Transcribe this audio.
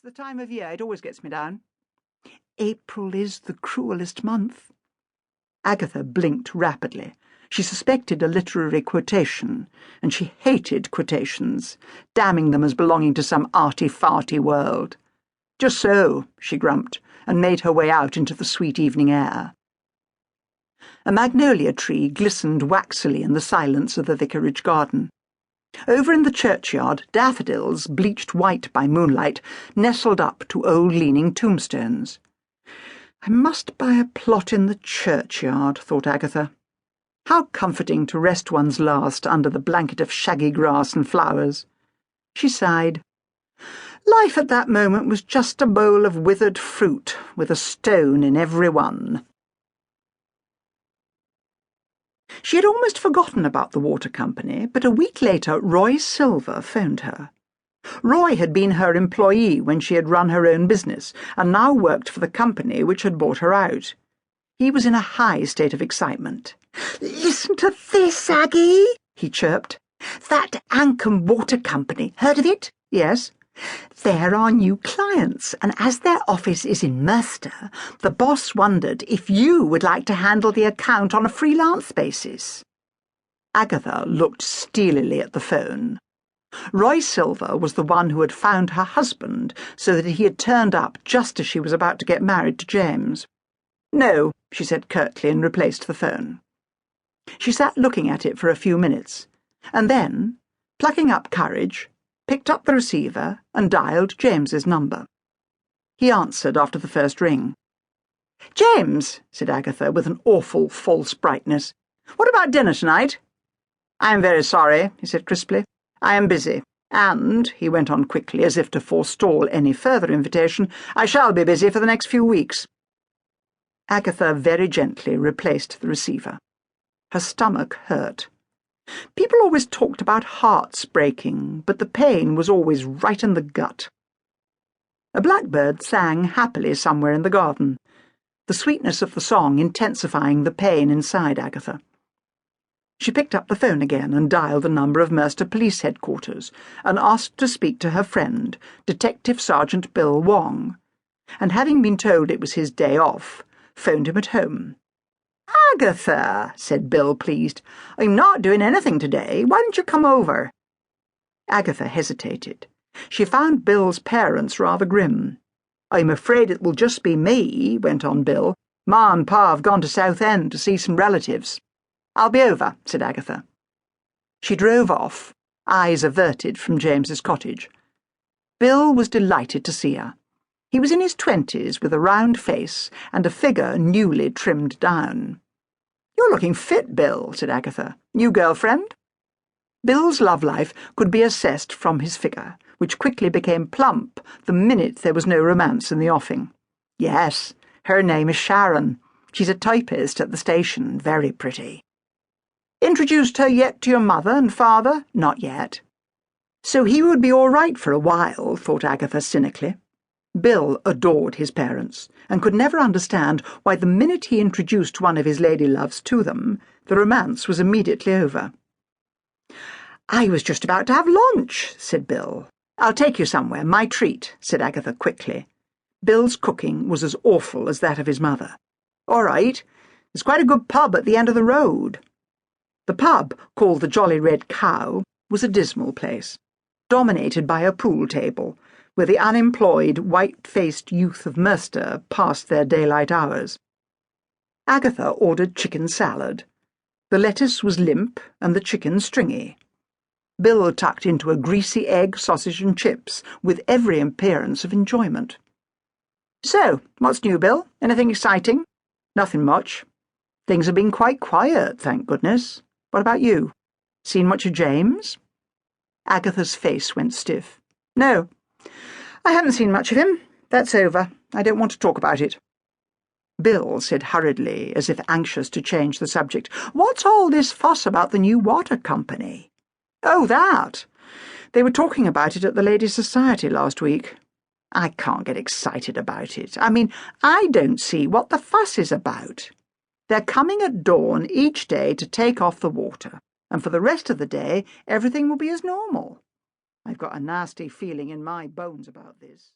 the time of year. It always gets me down. April is the cruelest month. Agatha blinked rapidly. She suspected a literary quotation, and she hated quotations, damning them as belonging to some arty-farty world. Just so, she grumped, and made her way out into the sweet evening air. A magnolia tree glistened waxily in the silence of the vicarage garden. Over in the churchyard, daffodils, bleached white by moonlight, nestled up to old-leaning tombstones. I must buy a plot in the churchyard, thought Agatha. How comforting to rest one's last under the blanket of shaggy grass and flowers. She sighed. Life at that moment was just a bowl of withered fruit, with a stone in every one. She had almost forgotten about the water company, but a week later Roy Silver phoned her. Roy had been her employee when she had run her own business, and now worked for the company which had bought her out. He was in a high state of excitement. "Listen to this, Aggie," he chirped. "That Ancombe Water Company. Heard of it?" "Yes." "They're our new clients, and as their office is in Mercer, the boss wondered if you would like to handle the account on a freelance basis." Agatha looked steelily at the phone. Roy Silver was the one who had found her husband, so that he had turned up just as she was about to get married to James. "No," she said curtly, and replaced the phone. She sat looking at it for a few minutes, and then, plucking up courage, picked up the receiver and dialed James's number. He answered after the first ring. "James," said Agatha with an awful false brightness, "what about dinner tonight?" "I am very sorry," he said crisply. "I am busy. And," he went on quickly, as if to forestall any further invitation, "I shall be busy for the next few weeks." Agatha very gently replaced the receiver. Her stomach hurt. People always talked about hearts breaking, but the pain was always right in the gut. A blackbird sang happily somewhere in the garden, the sweetness of the song intensifying the pain inside Agatha. She picked up the phone again and dialed the number of Mercer Police Headquarters and asked to speak to her friend, Detective Sergeant Bill Wong, and having been told it was his day off, phoned him at home. "Agatha," said Bill, pleased, "I'm not doing anything today. Why don't you come over?" Agatha hesitated. She found Bill's parents rather grim. "I'm afraid it will just be me," went on Bill. "Ma and Pa have gone to Southend to see some relatives." "I'll be over," said Agatha. She drove off, eyes averted from James's cottage. Bill was delighted to see her. He was in his 20s, with a round face and a figure newly trimmed down. "You're looking fit, Bill," said Agatha. "New girlfriend?" Bill's love life could be assessed from his figure, which quickly became plump the minute there was no romance in the offing. "Yes, her name is Sharon. She's a typist at the station, very pretty." "Introduced her yet to your mother and father?" "Not yet." So he would be all right for a while, thought Agatha cynically. Bill adored his parents, and could never understand why the minute he introduced one of his lady-loves to them, the romance was immediately over. "I was just about to have lunch," said Bill. "I'll take you somewhere, my treat," said Agatha quickly. Bill's cooking was as awful as that of his mother. "All right. There's quite a good pub at the end of the road." The pub, called the Jolly Red Cow, was a dismal place, dominated by a pool table, where the unemployed, white-faced youth of Mercer passed their daylight hours. Agatha ordered chicken salad. The lettuce was limp and the chicken stringy. Bill tucked into a greasy egg, sausage and chips, with every appearance of enjoyment. "So, what's new, Bill? Anything exciting?" "Nothing much. Things have been quite quiet, thank goodness. What about you? Seen much of James?" Agatha's face went stiff. "No, I haven't seen much of him. That's over. I don't want to talk about it." Bill said hurriedly, as if anxious to change the subject, "What's all this fuss about the new water company?" "Oh, that! They were talking about it at the Ladies' Society last week. I can't get excited about it. I mean, I don't see what the fuss is about. They're coming at dawn each day to take off the water, and for the rest of the day everything will be as normal. I've got a nasty feeling in my bones about this."